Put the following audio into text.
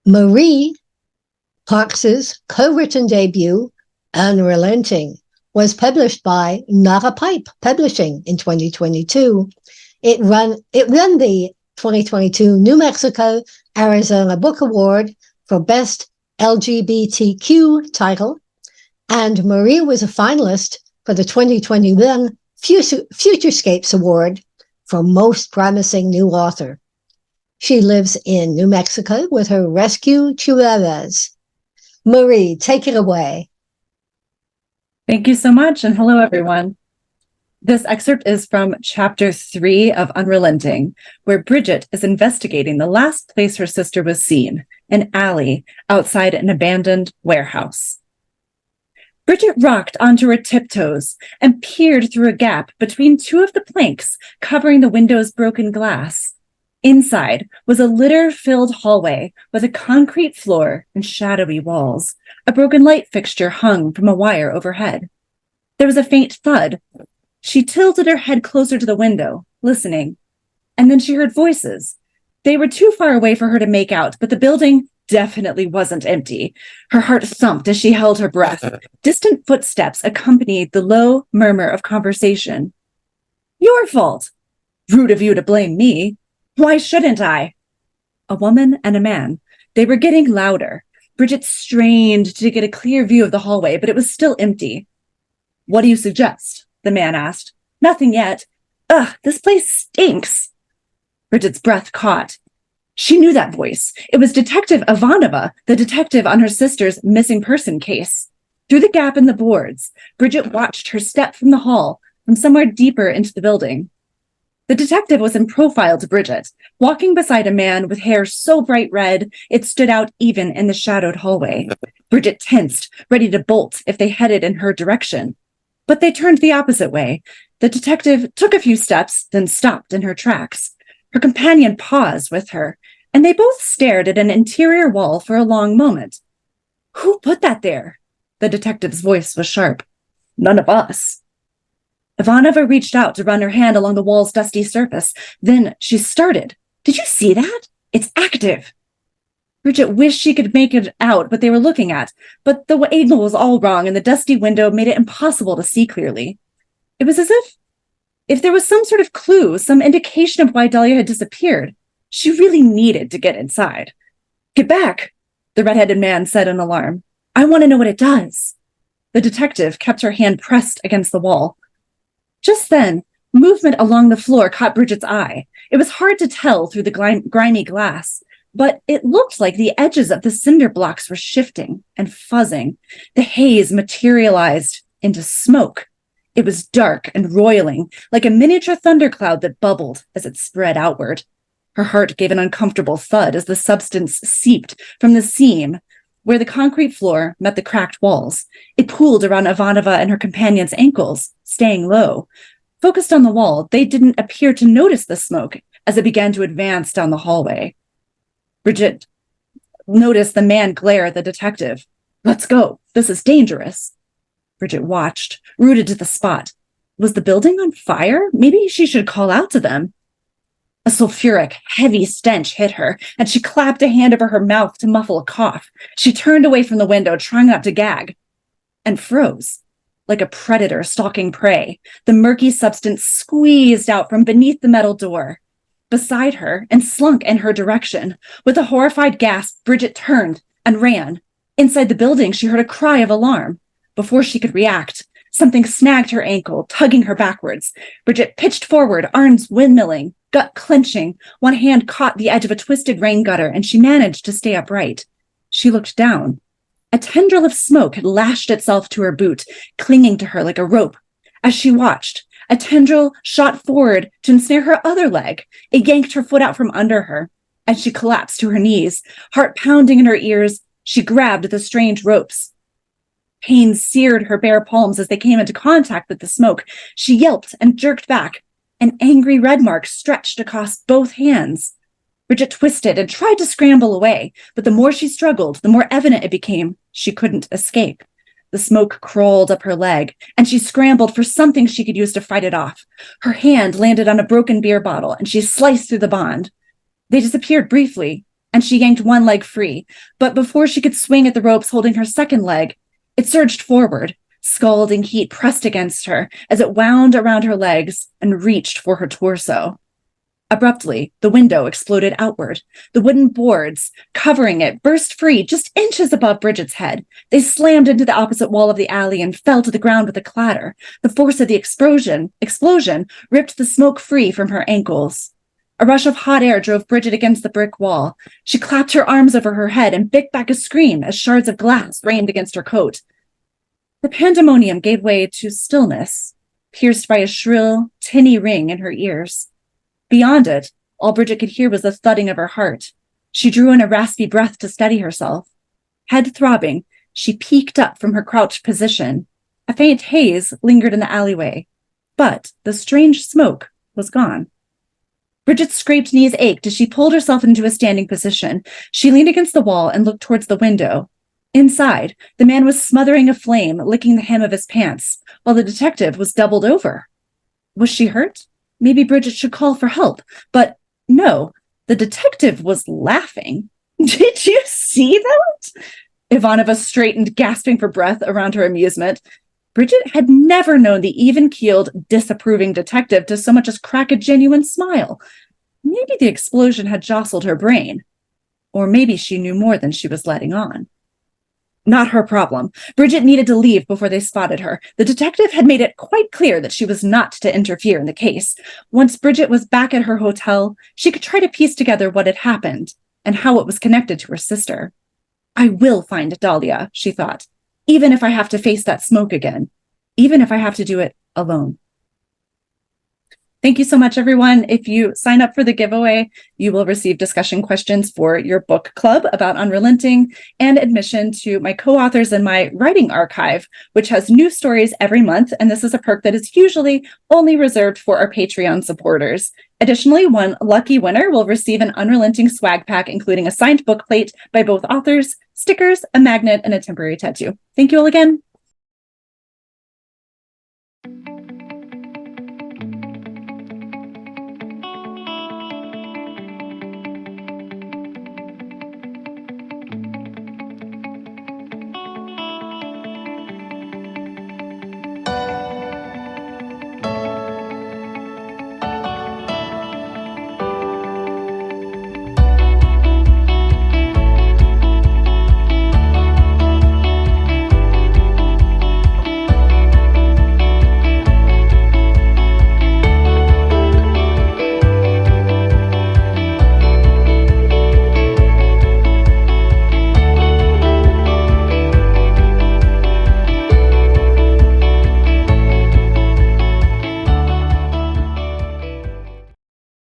Marie Parks's co-written debut, Unrelenting, was published by Not a Pipe Publishing in 2022. It won the 2022 New Mexico Arizona Book Award for Best LGBTQ title, and Marie was a finalist for the 2021 Futurescapes Award for Most Promising New Author. She lives in New Mexico with her rescue chihuahuas. Marie, take it away. Thank you so much, and hello, everyone. This excerpt is from Chapter 3 of Unrelenting, where Bridget is investigating the last place her sister was seen, an alley outside an abandoned warehouse. Bridget rocked onto her tiptoes and peered through a gap between two of the planks covering the window's broken glass. Inside was a litter-filled hallway with a concrete floor and shadowy walls. A broken light fixture hung from a wire overhead. There was a faint thud. She tilted her head closer to the window, listening, and then she heard voices. They were too far away for her to make out, but the building definitely wasn't empty. Her heart thumped as she held her breath. Distant footsteps accompanied the low murmur of conversation. "Your fault. Rude of you to blame me. Why shouldn't I?" A woman and a man. They were getting louder. Bridget strained to get a clear view of the hallway, but it was still empty. "What do you suggest?" the man asked. "Nothing yet. Ugh, this place stinks." Bridget's breath caught. She knew that voice. It was Detective Ivanova, the detective on her sister's missing person case. Through the gap in the boards, Bridget watched her step from the hall, from somewhere deeper into the building. The detective was in profile to Bridget, walking beside a man with hair so bright red it stood out even in the shadowed hallway. Bridget tensed, ready to bolt if they headed in her direction. But they turned the opposite way. The detective took a few steps, then stopped in her tracks. Her companion paused with her, and they both stared at an interior wall for a long moment. "Who put that there?" The detective's voice was sharp. "None of us." Ivanova reached out to run her hand along the wall's dusty surface. Then she started. "Did you see that? It's active." Bridget wished she could make it out what they were looking at, but the angle was all wrong and the dusty window made it impossible to see clearly. It was as if there was some sort of clue, some indication of why Dahlia had disappeared. She really needed to get inside. "Get back," the red-headed man said in alarm. "I want to know what it does." The detective kept her hand pressed against the wall. Just then, movement along the floor caught Bridget's eye. It was hard to tell through the grimy glass, but it looked like the edges of the cinder blocks were shifting and fuzzing. The haze materialized into smoke. It was dark and roiling, like a miniature thundercloud that bubbled as it spread outward. Her heart gave an uncomfortable thud as the substance seeped from the seam where the concrete floor met the cracked walls. It pooled around Ivanova and her companion's ankles, staying low. Focused on the wall, they didn't appear to notice the smoke as it began to advance down the hallway. Bridget noticed the man glare at the detective. "Let's go. This is dangerous." Bridget watched, rooted to the spot. Was the building on fire? Maybe she should call out to them. A sulfuric, heavy stench hit her, and she clapped a hand over her mouth to muffle a cough. She turned away from the window, trying not to gag, and froze. Like a predator stalking prey, the murky substance squeezed out from beneath the metal door. Beside her, and slunk in her direction. With a horrified gasp, Bridget turned and ran. Inside the building, she heard a cry of alarm. Before she could react, something snagged her ankle, tugging her backwards. Bridget pitched forward, arms windmilling, gut clenching. One hand caught the edge of a twisted rain gutter, and she managed to stay upright. She looked down. A tendril of smoke had lashed itself to her boot, clinging to her like a rope. As she watched, a tendril shot forward to ensnare her other leg. It yanked her foot out from under her. As she collapsed to her knees, heart pounding in her ears, she grabbed the strange ropes. Pain seared her bare palms as they came into contact with the smoke. She yelped and jerked back. An angry red mark stretched across both hands. Bridget twisted and tried to scramble away, but the more she struggled, the more evident it became she couldn't escape. The smoke crawled up her leg, and she scrambled for something she could use to fight it off. Her hand landed on a broken beer bottle, and she sliced through the bond. They disappeared briefly, and she yanked one leg free. But before she could swing at the ropes holding her second leg, it surged forward. Scalding heat pressed against her as it wound around her legs and reached for her torso. Abruptly, the window exploded outward. The wooden boards covering it burst free just inches above Bridget's head. They slammed into the opposite wall of the alley and fell to the ground with a clatter. The force of the explosion ripped the smoke free from her ankles. A rush of hot air drove Bridget against the brick wall. She clapped her arms over her head and bit back a scream as shards of glass rained against her coat. The pandemonium gave way to stillness, pierced by a shrill, tinny ring in her ears. Beyond it, all Bridget could hear was the thudding of her heart. She drew in a raspy breath to steady herself. Head throbbing, she peeked up from her crouched position. A faint haze lingered in the alleyway, but the strange smoke was gone. Bridget's scraped knees ached as she pulled herself into a standing position. She leaned against the wall and looked towards the window. Inside, the man was smothering a flame, licking the hem of his pants, while the detective was doubled over. Was she hurt? Maybe Bridget should call for help. But no, the detective was laughing. Did you see that? Ivanova straightened, gasping for breath around her amusement. Bridget had never known the even-keeled, disapproving detective to so much as crack a genuine smile. Maybe the explosion had jostled her brain. Or maybe she knew more than she was letting on. Not her problem. Bridget needed to leave before they spotted her. The detective had made it quite clear that she was not to interfere in the case. Once Bridget was back at her hotel, she could try to piece together what had happened and how it was connected to her sister. I will find Dahlia, she thought, even if I have to face that smoke again, even if I have to do it alone. Thank you so much, everyone. If you sign up for the giveaway, you will receive discussion questions for your book club about Unrelenting and admission to my co-authors and my writing archive, which has new stories every month. And this is a perk that is usually only reserved for our Patreon supporters. Additionally, one lucky winner will receive an Unrelenting swag pack, including a signed book plate by both authors, stickers, a magnet, and a temporary tattoo. Thank you all again.